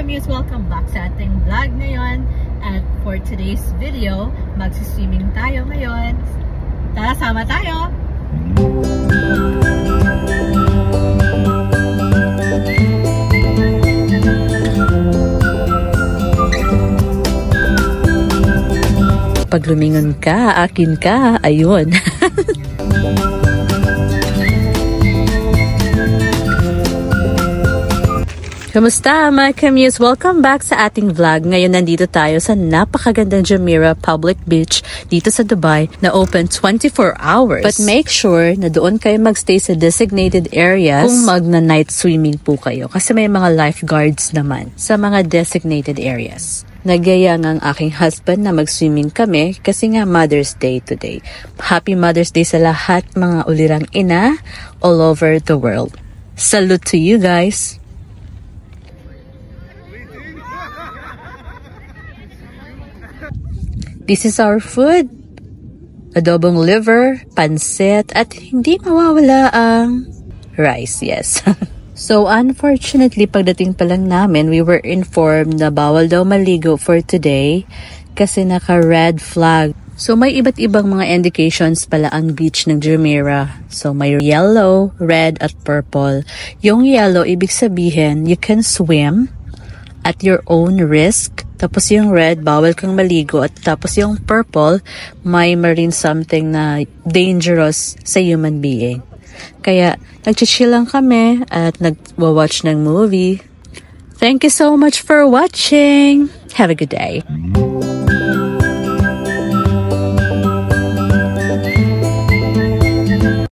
Kamuse! Welcome back sa ating vlog ngayon. At for today's video, magsiswimming tayo ngayon. Tara, sama tayo! Pag lumingon ka, akin ka, ayun. Kamusta mga Kamuse? Welcome back sa ating vlog. Ngayon nandito tayo sa napakagandang Jumeirah Public Beach dito sa Dubai na open 24 hours. But make sure na doon kayo magstay sa designated areas kung magna-night swimming po kayo. Kasi may mga lifeguards naman sa mga designated areas. Nagyaya ng aking husband na mag-swimming kami kasi nga Mother's Day today. Happy Mother's Day sa lahat mga ulirang ina all over the world. Salute to you guys! This is our food. Adobong liver, pansit, at hindi mawawala ang rice, yes. So, unfortunately, pagdating pa lang namin, we were informed na bawal daw maligo for today kasi naka-red flag. So, may iba't ibang mga indications pala ang beach ng Jumeirah. So, may yellow, red, at purple. Yung yellow, ibig sabihin, you can swim at your own risk. Tapos yung red, bawal kang maligo. At tapos yung purple, may marine something na dangerous sa human being. Kaya, nag-chill lang kami at nag-watch ng movie. Thank you so much for watching. Have a good day.